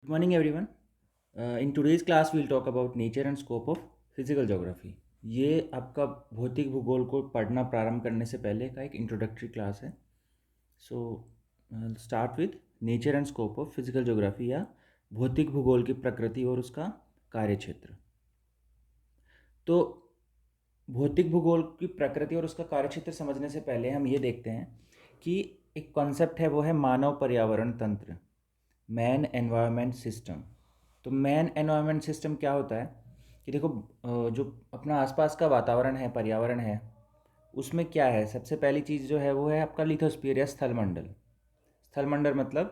Good morning, everyone. In today's class, we'll talk about nature and scope of physical geography. ये आपका भौतिक भूगोल को पढ़ना प्रारंभ करने से पहले का एक इंट्रोडक्टरी क्लास है. So start with nature and scope of physical geography या भौतिक भूगोल की प्रकृति और उसका कार्यक्षेत्र. तो भौतिक भूगोल की प्रकृति और उसका कार्यक्षेत्र समझने से पहले हम ये देखते हैं कि एक कॉन्सेप्ट है, वो है मानव पर्यावरण तंत्र, मैन एनवायरनमेंट सिस्टम. तो मैन एनवायरनमेंट सिस्टम क्या होता है कि देखो, जो अपना आसपास का वातावरण है, पर्यावरण है, उसमें क्या है, सबसे पहली चीज़ जो है वो है आपका लिथोस्फीयर या स्थलमंडल. स्थलमंडल मतलब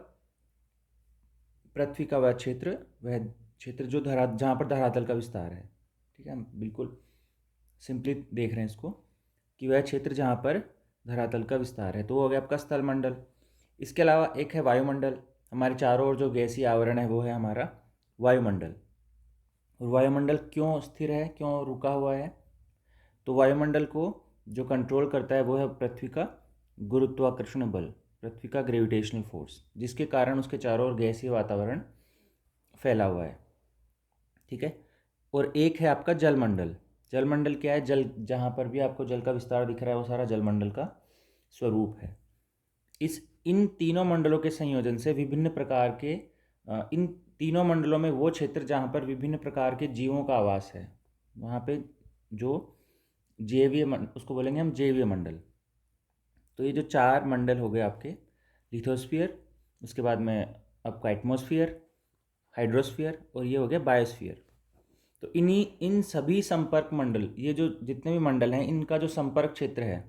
पृथ्वी का वह क्षेत्र जो जहाँ पर धरातल का विस्तार है. ठीक है, हम बिल्कुल सिंपली देख रहे हैं इसको कि वह क्षेत्र जहाँ पर धरातल का विस्तार है, तो वो हो गया आपका स्थलमंडल. इसके अलावा एक है वायुमंडल. हमारे चारों ओर जो गैसीय आवरण है वो है हमारा वायुमंडल. और वायुमंडल क्यों स्थिर है, क्यों रुका हुआ है? तो वायुमंडल को जो कंट्रोल करता है वो है पृथ्वी का गुरुत्वाकर्षण बल, पृथ्वी का ग्रेविटेशनल फोर्स, जिसके कारण उसके चारों ओर गैसीय वातावरण फैला हुआ है. ठीक है. और एक है आपका जलमंडल. जलमंडल क्या है? जल, जहाँ पर भी आपको जल का विस्तार दिख रहा है वो सारा जलमंडल का स्वरूप है. इन तीनों मंडलों के संयोजन से विभिन्न प्रकार के इन तीनों मंडलों में वो क्षेत्र जहाँ पर विभिन्न प्रकार के जीवों का आवास है, वहाँ पे जो उसको बोलेंगे हम जैवीय मंडल. तो ये जो चार मंडल हो गए आपके, लिथोस्फीयर, उसके बाद में आपका एटमॉस्फेयर, हाइड्रोस्फीयर, और ये हो गया बायोस्फीयर. तो इन सभी संपर्क मंडल, ये जो जितने भी मंडल हैं, इनका जो संपर्क क्षेत्र है,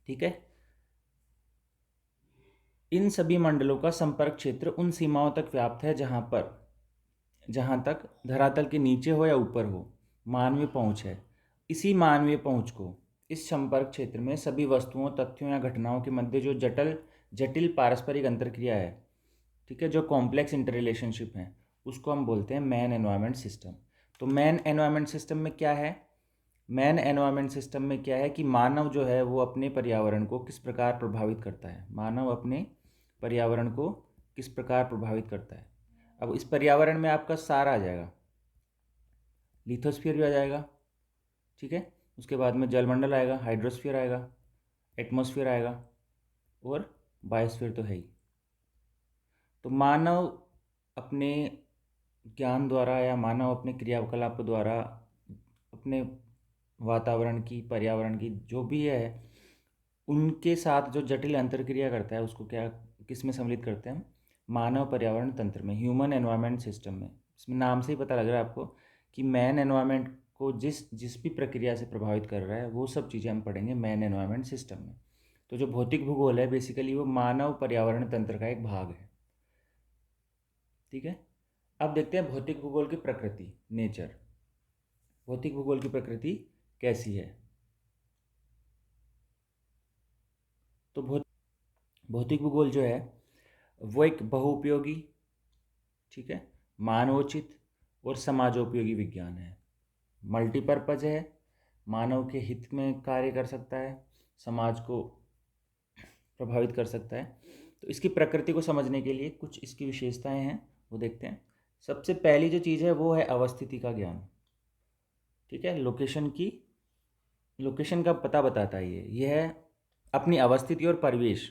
ठीक है, इन सभी मंडलों का संपर्क क्षेत्र उन सीमाओं तक व्याप्त है जहाँ तक धरातल के नीचे हो या ऊपर हो मानवीय पहुँच है. इसी मानवीय पहुँच को, इस संपर्क क्षेत्र में सभी वस्तुओं, तथ्यों या घटनाओं के मध्य जो जटिल जटिल पारस्परिक अंतर्क्रिया है, ठीक है, जो कॉम्प्लेक्स इंटर रिलेशनशिप है, उसको हम बोलते हैं मैन एनवायरनमेंट सिस्टम. तो मैन एनवायरनमेंट सिस्टम में क्या है? मैन एनवायरनमेंट सिस्टम में क्या है कि मानव जो है वो अपने पर्यावरण को किस प्रकार प्रभावित करता है. मानव अपने पर्यावरण को किस प्रकार प्रभावित करता है. अब इस पर्यावरण में आपका सार आ जाएगा, लिथोस्फीयर भी आ जाएगा, ठीक है, उसके बाद में जलमंडल आएगा, हाइड्रोस्फीयर आएगा, एटमॉस्फेयर आएगा, और बायोस्फीयर तो है ही. तो मानव अपने ज्ञान द्वारा या मानव अपने क्रियाकलाप द्वारा अपने वातावरण की, पर्यावरण की जो भी है, उनके साथ जो जटिल अंतर्क्रिया करता है, उसको क्या, किस में सम्मिलित करते हैं? मानव पर्यावरण तंत्र में, ह्यूमन एनवायरनमेंट सिस्टम में. इसमें नाम से ही पता लग रहा है आपको कि मैन एनवायरनमेंट को जिस जिस भी प्रक्रिया से प्रभावित कर रहा है, वो सब चीज़ें हम पढ़ेंगे मैन एनवायरनमेंट सिस्टम में. तो जो भौतिक भूगोल है, बेसिकली वो मानव पर्यावरण तंत्र का एक भाग है. ठीक है. अब देखते हैं भौतिक भूगोल की प्रकृति, नेचर. भौतिक भूगोल की प्रकृति कैसी है? तो भौतिक भूगोल जो है वो एक बहुउपयोगी, ठीक है, मानवोचित और समाजोपयोगी विज्ञान है. मल्टीपर्पज है, मानव के हित में कार्य कर सकता है, समाज को प्रभावित कर सकता है. तो इसकी प्रकृति को समझने के लिए कुछ इसकी विशेषताएं हैं, वो देखते हैं. सबसे पहली जो चीज़ है वो है अवस्थिति का ज्ञान. ठीक है, लोकेशन का पता बताता है ये है अपनी अवस्थिति और परिवेश,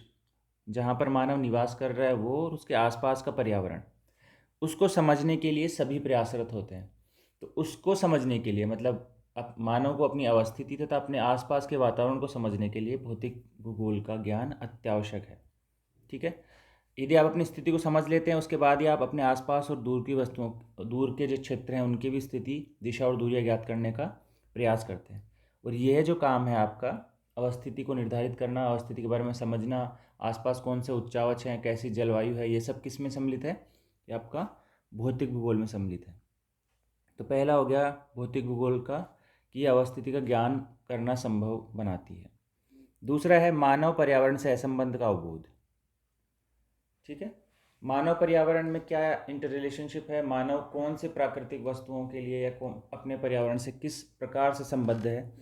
जहाँ पर मानव निवास कर रहा है वो, और उसके आसपास का पर्यावरण, उसको समझने के लिए सभी प्रयासरत होते हैं. तो उसको समझने के लिए, मतलब मानव को अपनी अवस्थिति तथा अपने आसपास के वातावरण को समझने के लिए भौतिक भूगोल का ज्ञान अत्यावश्यक है. ठीक है. यदि आप अपनी स्थिति को समझ लेते हैं, उसके बाद ही आप अपने आसपास और दूर की वस्तुओं, दूर के जो क्षेत्र हैं, उनकी भी स्थिति, दिशा और दूरियां ज्ञात करने का प्रयास करते हैं. और यह जो काम है आपका, अवस्थिति को निर्धारित करना, अवस्थिति के बारे में समझना, आसपास कौन से उच्चावच हैं, कैसी जलवायु है, ये सब किस में सम्मिलित है? ये आपका भौतिक भूगोल में सम्मिलित है. तो पहला हो गया भौतिक भूगोल का कि अवस्थिति का ज्ञान करना संभव बनाती है. दूसरा है मानव पर्यावरण से असंबंध का अवबोध. ठीक है. मानव पर्यावरण में क्या इंटर रिलेशनशिप है, मानव कौन से प्राकृतिक वस्तुओं के लिए या अपने पर्यावरण से किस प्रकार से संबद्ध है,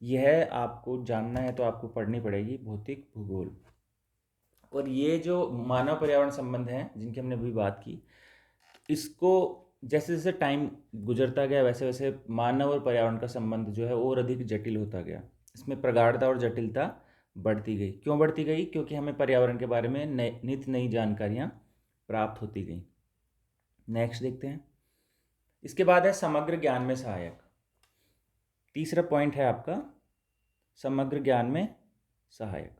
यह आपको जानना है. तो आपको पढ़नी पड़ेगी भौतिक भूगोल. और ये जो मानव पर्यावरण संबंध हैं जिनकी हमने अभी बात की, इसको जैसे जैसे टाइम गुजरता गया वैसे वैसे मानव और पर्यावरण का संबंध जो है और अधिक जटिल होता गया। इसमें प्रगाढ़ता और जटिलता बढ़ती गई। क्यों बढ़ती गई? क्योंकि हमें पर्यावरण के बारे में नित नई जानकारियाँ प्राप्त होती गई। नेक्स्ट देखते हैं। इसके बाद है समग्र ज्ञान में सहायक। तीसरा पॉइंट है आपका समग्र ज्ञान में सहायक।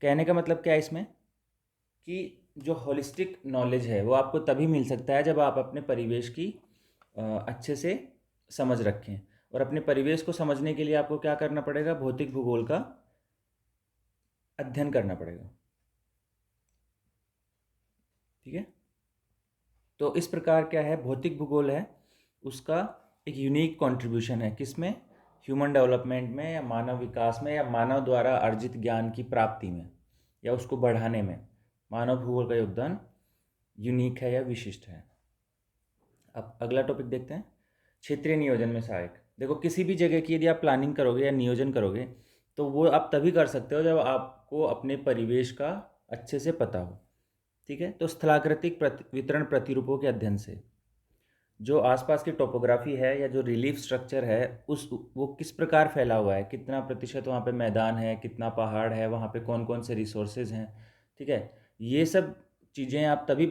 कहने का मतलब क्या है इसमें कि जो होलिस्टिक नॉलेज है वो आपको तभी मिल सकता है जब आप अपने परिवेश की अच्छे से समझ रखें। और अपने परिवेश को समझने के लिए आपको क्या करना पड़ेगा? भौतिक भूगोल का अध्ययन करना पड़ेगा। ठीक है, तो इस प्रकार क्या है, भौतिक भूगोल है उसका एक यूनिक कंट्रीब्यूशन है किसमें? ह्यूमन डेवलपमेंट में, या मानव विकास में, या मानव द्वारा अर्जित ज्ञान की प्राप्ति में, या उसको बढ़ाने में मानव भूगोल का योगदान यूनिक है या विशिष्ट है। अब अगला टॉपिक देखते हैं, क्षेत्रीय नियोजन में सहायक। देखो, किसी भी जगह की यदि आप प्लानिंग करोगे या नियोजन करोगे तो वो आप तभी कर सकते हो जब आपको अपने परिवेश का अच्छे से पता हो। ठीक है, तो स्थलाकृतिक वितरण प्रतिरूपों के अध्ययन से जो आसपास की टोपोग्राफी है या जो रिलीफ स्ट्रक्चर है उस वो किस प्रकार फैला हुआ है, कितना प्रतिशत वहाँ पे मैदान है, कितना पहाड़ है, वहाँ पे कौन कौन से रिसोर्सेज हैं। ठीक है, ये सब चीज़ें आप तभी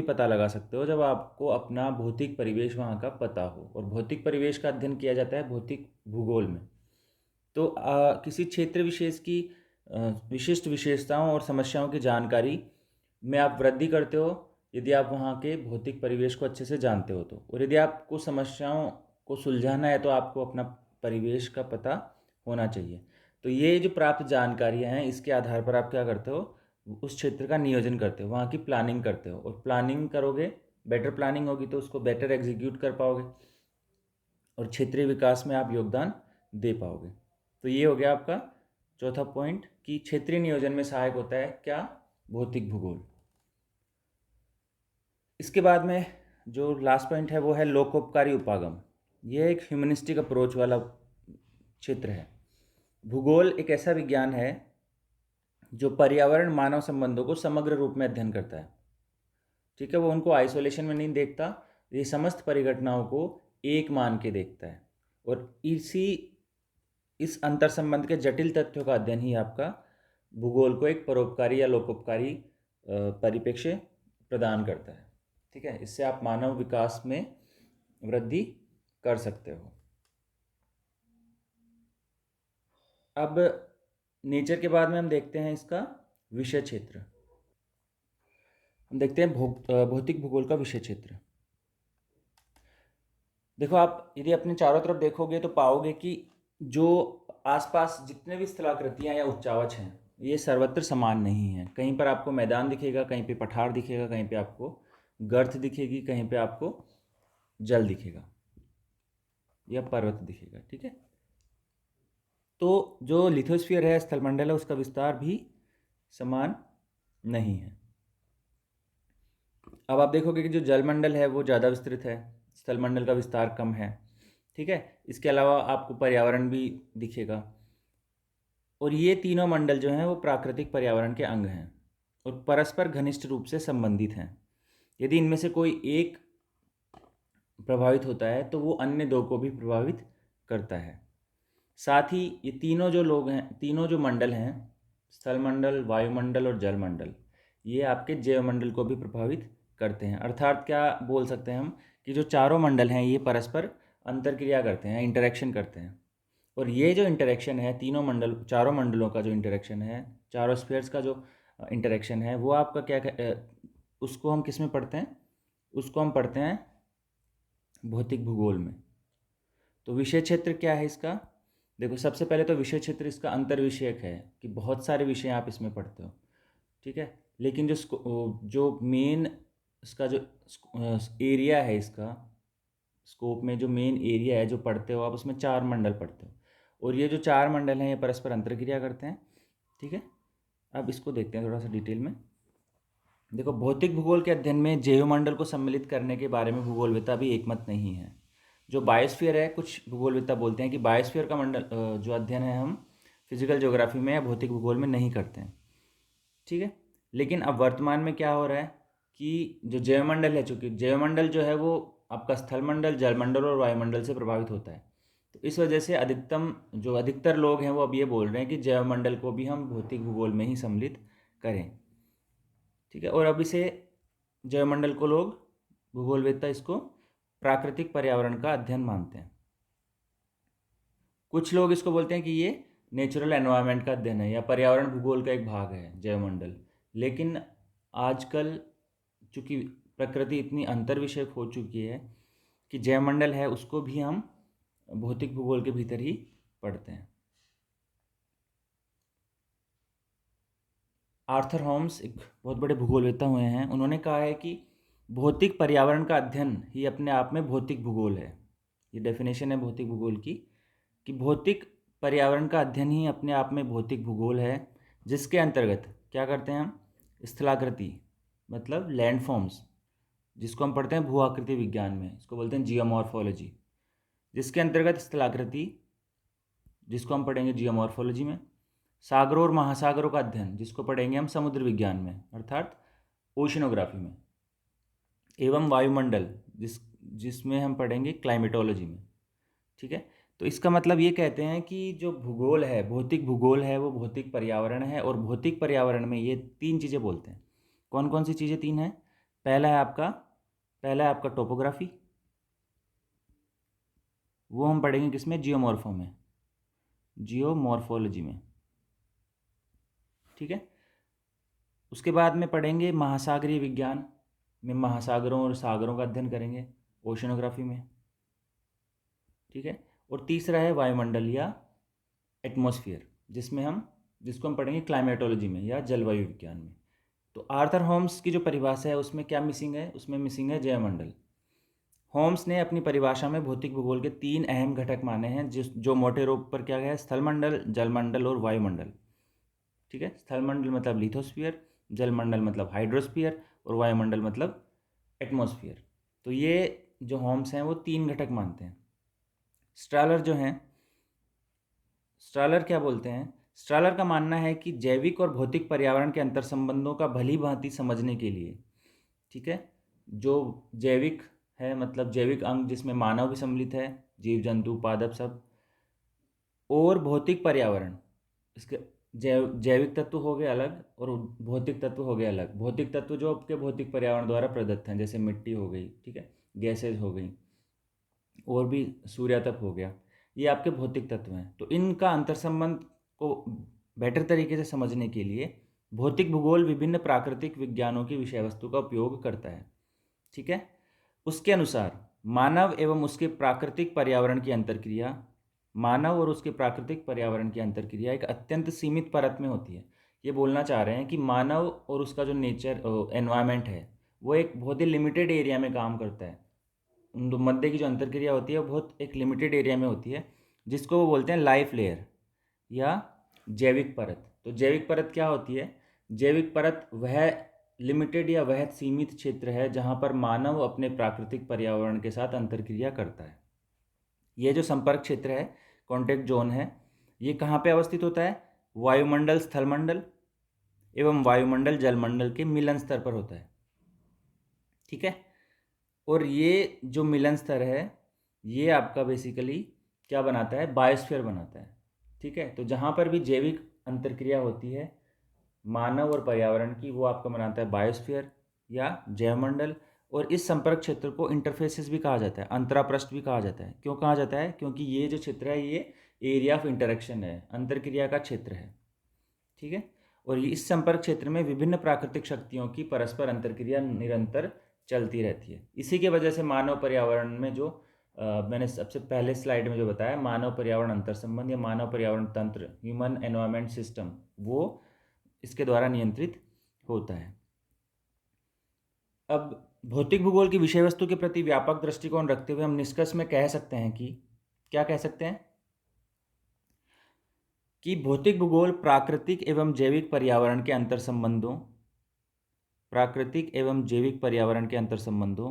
पता लगा सकते हो जब आपको अपना भौतिक परिवेश वहाँ का पता हो। और भौतिक परिवेश का अध्ययन किया जाता है भौतिक भूगोल में। तो किसी क्षेत्र विशेष की विशिष्ट विशेषताओं और समस्याओं की जानकारी में आप वृद्धि करते हो यदि आप वहाँ के भौतिक परिवेश को अच्छे से जानते हो तो। और यदि आपको समस्याओं को सुलझाना है तो आपको अपना परिवेश का पता होना चाहिए। तो ये जो प्राप्त जानकारियाँ हैं इसके आधार पर आप क्या करते हो? उस क्षेत्र का नियोजन करते हो, वहाँ की प्लानिंग करते हो। और प्लानिंग करोगे, बेटर प्लानिंग होगी तो उसको बेटर एग्जीक्यूट कर पाओगे और क्षेत्रीय विकास में आप योगदान दे पाओगे। तो ये हो गया आपका चौथा पॉइंट कि क्षेत्रीय नियोजन में सहायक होता है क्या? भौतिक भूगोल। इसके बाद में जो लास्ट पॉइंट है वो है लोकोपकारी उपागम। ये एक ह्यूमनिस्टिक अप्रोच वाला क्षेत्र है। भूगोल एक ऐसा विज्ञान है जो पर्यावरण मानव संबंधों को समग्र रूप में अध्ययन करता है। ठीक है, वो उनको आइसोलेशन में नहीं देखता, ये समस्त परिघटनाओं को एक मान के देखता है। और इस अंतर संबंध के जटिल तथ्यों का अध्ययन ही आपका भूगोल को एक परोपकारी या लोकोपकारी परिप्रेक्ष्य प्रदान करता है। ठीक है, इससे आप मानव विकास में वृद्धि कर सकते हो। अब नेचर के बाद में हम देखते हैं इसका विषय क्षेत्र। हम देखते हैं भौतिक भूगोल का विषय क्षेत्र। देखो, आप यदि अपने चारों तरफ देखोगे तो पाओगे कि जो आसपास जितने भी स्थलाकृतियाँ या उच्चावच हैं ये सर्वत्र समान नहीं हैं। कहीं पर आपको मैदान दिखेगा, कहीं पे पठार दिखेगा, कहीं पे आपको गर्त दिखेगी, कहीं पे आपको जल दिखेगा या पर्वत दिखेगा। ठीक है, तो जो लिथोस्फीयर है, स्थलमंडल है, उसका विस्तार भी समान नहीं है। अब आप देखोगे कि जो जलमंडल है वो ज़्यादा विस्तृत है, स्थलमंडल का विस्तार कम है। ठीक है, इसके अलावा आपको पर्यावरण भी दिखेगा। और ये तीनों मंडल जो हैं वो प्राकृतिक पर्यावरण के अंग हैं और परस्पर घनिष्ठ रूप से संबंधित हैं। यदि इनमें से कोई एक प्रभावित होता है तो वो अन्य दो को भी प्रभावित करता है। साथ ही ये तीनों जो लोग हैं, तीनों जो मंडल हैं, स्थलमंडल, वायुमंडल और जलमंडल, ये आपके जैवमंडल को भी प्रभावित करते हैं। अर्थात क्या बोल सकते हैं हम कि जो चारों मंडल हैं ये परस्पर अंतरक्रिया करते हैं, इंटरेक्शन करते हैं। और ये जो इंटरेक्शन है तीनों मंडल, चारों मंडलों का जो इंटरेक्शन है, चारों स्फीयर्स का जो इंटरेक्शन है, वो आपका उसको हम किस में पढ़ते हैं? उसको हम पढ़ते हैं भौतिक भूगोल में। तो विषय क्षेत्र क्या है इसका? देखो, सबसे पहले तो विषय क्षेत्र इसका अंतर विषयक है कि बहुत सारे विषय आप इसमें पढ़ते हो। ठीक है, लेकिन जो मेन इसका जो एरिया है, इसका स्कोप में जो मेन एरिया है जो पढ़ते हो आप, उसमें चार मंडल पढ़ते हो। और ये जो चार मंडल हैं ये परस्पर अंतरक्रिया करते हैं। ठीक है, अब इसको देखते हैं थोड़ा सा डिटेल में। देखो, भौतिक भूगोल के अध्ययन में जैवमंडल को सम्मिलित करने के बारे में भूगोलवेत्ता भी एकमत नहीं है। जो बायोस्फीयर है, कुछ भूगोलवेत्ता बोलते हैं कि बायोस्फीयर का मंडल जो अध्ययन है हम फिजिकल ज्योग्राफी में या भौतिक भूगोल में नहीं करते हैं। ठीक है, लेकिन अब वर्तमान में क्या हो रहा है कि जो जैवमंडल है, चूँकि जैवमंडल जो है वो आपका स्थलमंडल, जलमंडल और वायुमंडल से प्रभावित होता है। तो इस वजह से अधिकतर लोग हैं वो अब ये बोल रहे हैं कि जैवमंडल को भी हम भौतिक भूगोल में ही सम्मिलित करें। ठीक है, और अब इसे जैवमंडल को लोग, भूगोलवेत्ता इसको प्राकृतिक पर्यावरण का अध्ययन मानते हैं। कुछ लोग इसको बोलते हैं कि ये नेचुरल एनवायरनमेंट का अध्ययन है या पर्यावरण भूगोल का एक भाग है जैवमंडल। लेकिन आजकल चूँकि प्रकृति इतनी अंतर विषयक हो चुकी है कि जैवमंडल है उसको भी हम भौतिक भूगोल के भीतर ही पढ़ते हैं। आर्थर होम्स एक बहुत बड़े भूगोलवेत्ता हुए हैं, उन्होंने कहा है कि भौतिक पर्यावरण का अध्ययन ही अपने आप में भौतिक भूगोल है। ये डेफिनेशन है भौतिक भूगोल की, कि भौतिक पर्यावरण का अध्ययन ही अपने आप में भौतिक भूगोल है, जिसके अंतर्गत क्या करते हैं हम, स्थलाकृति मतलब लैंडफॉर्म्स, जिसको हम पढ़ते हैं भू आकृति विज्ञान में, इसको बोलते हैं जियोमॉर्फोलॉजी, जिसके अंतर्गत स्थलाकृति, जिसको हम पढ़ेंगे जियोमॉर्फोलॉजी में, सागरों और महासागरों का अध्ययन, जिसको पढ़ेंगे हम समुद्र विज्ञान में अर्थात ओशनोग्राफी में, एवं वायुमंडल, जिसमें हम पढ़ेंगे क्लाइमेटोलॉजी में। ठीक है, तो इसका मतलब ये कहते हैं कि जो भूगोल है, भौतिक भूगोल है, वो भौतिक पर्यावरण है, और भौतिक पर्यावरण में ये तीन चीज़ें बोलते हैं। कौन कौन सी चीज़ें तीन हैं? पहला है आपका टोपोग्राफी, वो हम पढ़ेंगे किसमें, जियोमॉर्फोलॉजी में। ठीक है, उसके बाद में पढ़ेंगे महासागरीय विज्ञान में, महासागरों और सागरों का अध्ययन करेंगे ओशनोग्राफी में। ठीक है, और तीसरा है वायुमंडल या एटमॉस्फेयर, जिसको हम पढ़ेंगे क्लाइमेटोलॉजी में या जलवायु विज्ञान में। तो आर्थर होम्स की जो परिभाषा है उसमें क्या मिसिंग है? उसमें मिसिंग है जैवमंडल। होम्स ने अपनी परिभाषा में भौतिक भूगोल के तीन अहम घटक माने हैं, जो मोटे रूप पर क्या है, स्थलमंडल, जलमंडल और वायुमंडल। ठीक है, स्थलमंडल मतलब लिथोस्फीयर, जलमंडल मतलब हाइड्रोस्फीयर, और वायुमंडल मतलब एटमॉस्फेयर। तो ये जो होम्स हैं वो तीन घटक मानते हैं। स्ट्रालर क्या बोलते हैं? स्ट्रालर का मानना है कि जैविक और भौतिक पर्यावरण के अंतर संबंधों का भली भांति समझने के लिए, ठीक है, जो जैविक है मतलब जैविक अंग जिसमें मानव भी सम्मिलित है, जीव जंतु पादप सब, और भौतिक पर्यावरण, इसके जैविक तत्व हो गए अलग और भौतिक तत्व हो गए अलग। भौतिक तत्व जो आपके भौतिक पर्यावरण द्वारा प्रदत्त हैं, जैसे मिट्टी हो गई, ठीक है, गैसेज हो गई, और भी सूर्यातप हो गया, ये आपके भौतिक तत्व हैं। तो इनका अंतर संबंध को बेटर तरीके से समझने के लिए भौतिक भूगोल विभिन्न प्राकृतिक विज्ञानों की विषय वस्तु का उपयोग करता है। ठीक है, उसके अनुसार मानव और उसके प्राकृतिक पर्यावरण की अंतर्क्रिया एक अत्यंत सीमित परत में होती है। ये बोलना चाह रहे हैं कि मानव और उसका जो नेचर एनवायरनमेंट है वो एक बहुत ही लिमिटेड एरिया में काम करता है। उन दो मध्य की जो अंतर्क्रिया होती है वो बहुत एक लिमिटेड एरिया में होती है, जिसको वो बोलते हैं लाइफ लेयर या जैविक परत। तो जैविक परत क्या होती है? जैविक परत वह लिमिटेड या वह सीमित क्षेत्र है जहाँ पर मानव अपने प्राकृतिक पर्यावरण के साथ अंतर्क्रिया करता है। ये जो संपर्क क्षेत्र है, कॉन्टेक्ट जोन है, ये कहाँ पे अवस्थित होता है? वायुमंडल स्थलमंडल एवं वायुमंडल जलमंडल के मिलन स्तर पर होता है। ठीक है, और ये जो मिलन स्तर है ये आपका बेसिकली क्या बनाता है? बायोस्फीयर बनाता है। ठीक है, तो जहाँ पर भी जैविक अंतर्क्रिया होती है मानव और पर्यावरण की, वो आपका बनाता है बायोस्फीयर या जैवमंडल। और इस संपर्क क्षेत्र को इंटरफेसेस भी कहा जाता है, अंतरापृष्ठ भी कहा जाता है। क्यों कहा जाता है? क्योंकि ये जो क्षेत्र है ये एरिया ऑफ इंटरेक्शन है, अंतर्क्रिया का क्षेत्र है। ठीक है, और इस संपर्क क्षेत्र में विभिन्न प्राकृतिक शक्तियों की परस्पर अंतर्क्रिया निरंतर चलती रहती है। इसी के वजह से मानव पर्यावरण में जो मैंने सबसे पहले स्लाइड में जो बताया, मानव पर्यावरण अंतर संबंध या मानव पर्यावरण तंत्र, ह्यूमन एनवायरनमेंट सिस्टम, वो इसके द्वारा नियंत्रित होता है। अब भौतिक भूगोल की विषय वस्तु के प्रति व्यापक दृष्टिकोण रखते हुए हम निष्कर्ष में कह सकते हैं कि क्या कह सकते हैं? कि भौतिक भूगोल प्राकृतिक एवं जैविक पर्यावरण के अंतर संबंधों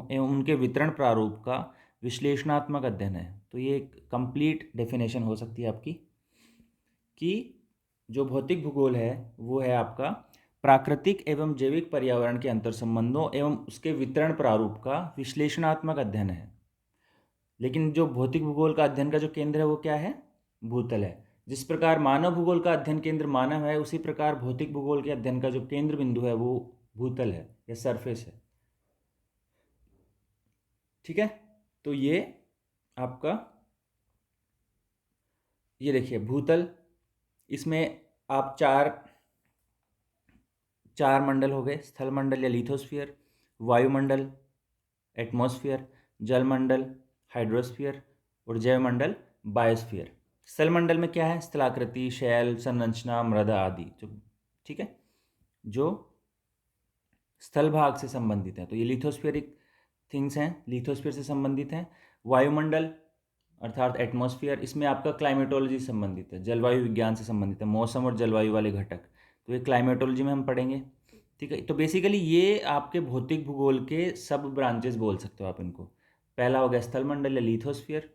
एवं उनके वितरण प्रारूप का विश्लेषणात्मक अध्ययन है। तो ये एक कंप्लीट डेफिनेशन हो सकती है आपकी, कि जो भौतिक भूगोल है वो है आपका प्राकृतिक एवं जैविक पर्यावरण के अंतर संबंधों एवं उसके वितरण प्रारूप का विश्लेषणात्मक अध्ययन है। लेकिन जो भौतिक भूगोल का अध्ययन का जो केंद्र है वो क्या है? भूतल है। जिस प्रकार मानव भूगोल का अध्ययन केंद्र मानव है, उसी प्रकार भौतिक भूगोल के अध्ययन का जो केंद्र बिंदु है वो भूतल है या सरफेस है। ठीक है, तो ये आपका, ये देखिए भूतल, इसमें आप चार मंडल हो गए, स्थल मंडल या लिथोस्फीयर, वायुमंडल एटमॉस्फेयर, जलमंडल हाइड्रोस्फीयर और जैवमंडल बायोस्फीयर। स्थल मंडल में क्या है? स्थलाकृति, शैल, संरचना, मृदा आदि जो, ठीक है, जो स्थल भाग से संबंधित है। तो ये लिथोस्फीयरिक थिंग्स हैं, लिथोस्फीयर से संबंधित हैं। वायुमंडल अर्थात एटमॉस्फेयर, इसमें आपका क्लाइमेटोलॉजी से संबंधित है, जलवायु विज्ञान से संबंधित है, मौसम और जलवायु वाले घटक, तो ये क्लाइमेटोलॉजी में हम पढ़ेंगे। ठीक है, तो बेसिकली ये आपके भौतिक भूगोल के सब ब्रांचेस बोल सकते हो आप इनको। पहला हो गया स्थल मंडल या लिथोस्फीयर,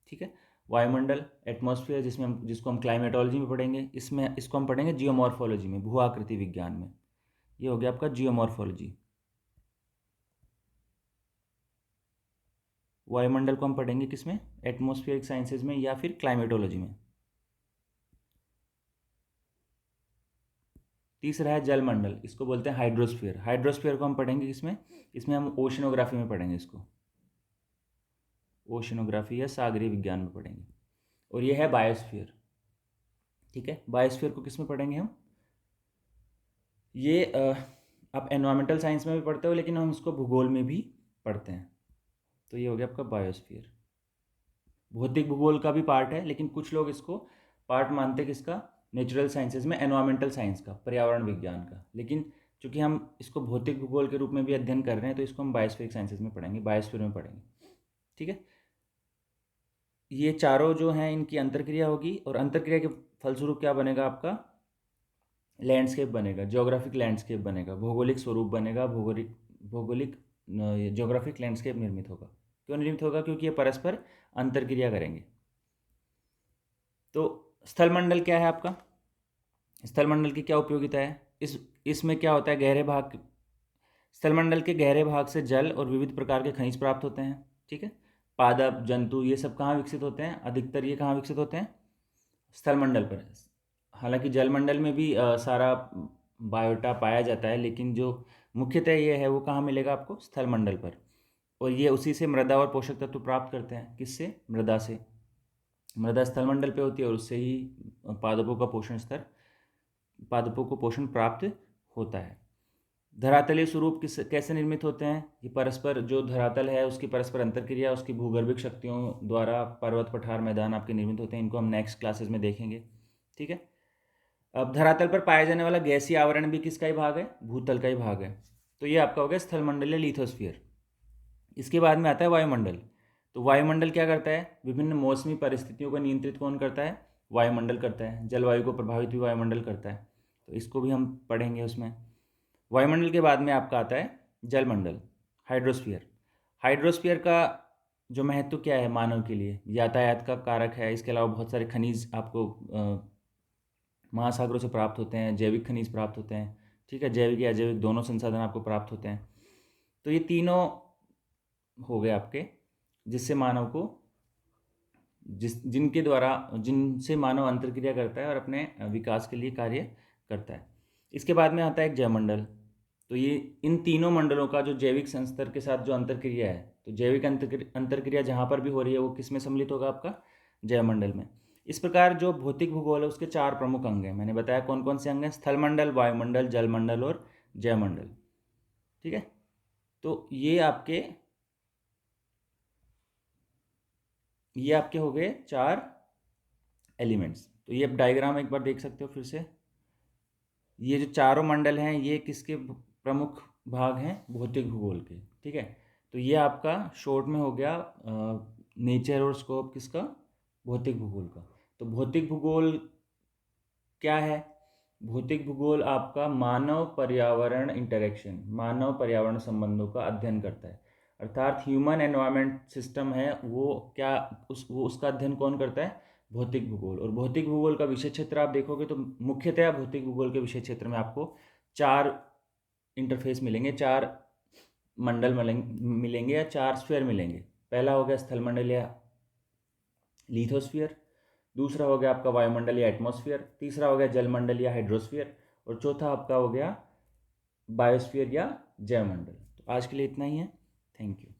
ठीक है, वायुमंडल एटमॉस्फेयर जिसको हम क्लाइमेटोलॉजी में पढ़ेंगे, इसमें इसको हम पढ़ेंगे जियोमॉर्फोलॉजी में, भू आकृति विज्ञान में। ये हो गया आपका जियोमॉर्फोलॉजी। वायुमंडल को हम पढ़ेंगे किसमें? एटमॉस्फेरिक साइंसेज में या फिर क्लाइमेटोलॉजी में। तीसरा है जलमंडल, इसको बोलते हैं हाइड्रोस्फीयर। हाइड्रोस्फीयर को हम पढ़ेंगे किसमें? इसमें हम ओशनोग्राफी में पढ़ेंगे इसको, ओशनोग्राफी या सागरीय विज्ञान में पढ़ेंगे। और ये है बायोस्फीयर। ठीक है, बायोस्फीयर को किस में पढ़ेंगे हम? ये आप एनवायरमेंटल साइंस में भी पढ़ते हो, लेकिन हम इसको भूगोल में भी पढ़ते हैं। तो ये हो गया आपका बायोस्फीयर। भौतिक भूगोल का भी पार्ट है, लेकिन कुछ लोग इसको पार्ट मानते हैं किसका? नेचुरल साइंसेज में एनवायरमेंटल साइंस का, पर्यावरण विज्ञान का। लेकिन चूंकि हम इसको भौतिक भूगोल के रूप में भी अध्ययन कर रहे हैं, तो इसको हम बायोस्फीरिक साइंसेज में पढ़ेंगे, बायोस्फीयर में पढ़ेंगे। ठीक है, ये चारों जो हैं इनकी अंतरक्रिया होगी, और अंतरक्रिया के फलस्वरूप क्या बनेगा आपका? लैंडस्केप बनेगा, ज्योग्राफिक लैंडस्केप बनेगा, भौगोलिक स्वरूप बनेगा, भौगोलिक भौगोलिक ज्योग्राफिक लैंडस्केप निर्मित होगा। क्यों निर्मित होगा? क्योंकि ये परस्पर अंतरक्रिया करेंगे। तो स्थल मंडल क्या है आपका? स्थल मंडल की क्या उपयोगिता है? इसमें क्या होता है? गहरे भाग, स्थल मंडल के गहरे भाग से जल और विविध प्रकार के खनिज प्राप्त होते हैं। ठीक है, पादप जंतु ये सब कहाँ विकसित होते हैं? अधिकतर ये कहाँ विकसित होते हैं? स्थल मंडल पर। हालांकि जलमंडल में भी सारा बायोटा पाया जाता है, लेकिन जो मुख्यतः ये है वो कहाँ मिलेगा आपको? स्थल मंडल पर। और ये उसी से मृदा और पोषक तत्व प्राप्त करते हैं। किससे? मृदा से। मृदा स्थल मंडल पे होती है और उससे ही पादपों का पोषण स्तर, पादपों को पोषण प्राप्त होता है। धरातलीय स्वरूप कैसे निर्मित होते हैं? ये परस्पर, जो धरातल है उसकी परस्पर अंतरक्रिया, उसकी भूगर्भिक शक्तियों द्वारा पर्वत पठार मैदान आपके निर्मित होते हैं। इनको हम नेक्स्ट क्लासेस में देखेंगे। ठीक है, अब धरातल पर पाया जाने वाला गैसीय आवरण भी किसका ही भाग है? भूतल का ही भाग है। तो ये आपका हो गया स्थल मंडल या लिथोस्फीयर। इसके बाद में आता है वायुमंडल। तो वायुमंडल क्या करता है? विभिन्न मौसमी परिस्थितियों को नियंत्रित कौन करता है? वायुमंडल करता है। जलवायु को प्रभावित भी वायुमंडल करता है, तो इसको भी हम पढ़ेंगे उसमें। वायुमंडल के बाद में आपका आता है जलमंडल, हाइड्रोस्फीयर। हाइड्रोस्फीयर का जो महत्व क्या है मानव के लिए? यातायात का कारक है। इसके अलावा बहुत सारे खनिज आपको महासागरों से प्राप्त होते हैं, जैविक खनिज प्राप्त होते हैं। ठीक है, जैविक या अजैविक दोनों संसाधन आपको प्राप्त होते हैं। तो ये तीनों हो गए आपके, जिससे मानव को, जिनसे मानव अंतरक्रिया करता है और अपने विकास के लिए कार्य करता है। इसके बाद में आता है एक जैवमंडल। तो ये इन तीनों मंडलों का जो जैविक संस्तर के साथ जो अंतरक्रिया है, तो जैविक अंतरक्रिया जहाँ पर भी हो रही है वो किस में सम्मिलित होगा? आपका जैवमंडल में। इस प्रकार जो भौतिक भूगोल है उसके चार प्रमुख अंग हैं। मैंने बताया कौन कौन से अंग हैं? स्थल मंडल, वायुमंडल, जलमंडल और जैवमंडल। ठीक है, तो ये आपके हो गए चार एलिमेंट्स। तो ये आप डायग्राम एक बार देख सकते हो फिर से। ये जो चारों मंडल हैं ये किसके प्रमुख भाग हैं? भौतिक भूगोल के। ठीक है, तो ये आपका शॉर्ट में हो गया नेचर और स्कोप किसका? भौतिक भूगोल का। तो भौतिक भूगोल क्या है? भौतिक भूगोल आपका मानव पर्यावरण इंटरेक्शन, मानव पर्यावरण संबंधों का अध्ययन करता है। अर्थात ह्यूमन एनवायरनमेंट सिस्टम है वो क्या, वो उसका अध्ययन कौन करता है? भौतिक भूगोल। और भौतिक भूगोल का विषय क्षेत्र आप देखोगे तो मुख्यतया भौतिक भूगोल के विषय क्षेत्र में आपको 4 इंटरफेस मिलेंगे, 4 मंडल मिलेंगे या 4 स्फीयर मिलेंगे। पहला हो गया स्थलमंडल या लिथोस्फीयर, दूसरा हो गया आपका वायुमंडल या एटमॉस्फेयर, तीसरा हो गया जलमंडल या हाइड्रोस्फीयर, और चौथा आपका हो गया बायोस्फीयर या जैवमंडल। तो आज के लिए इतना ही है। Thank you.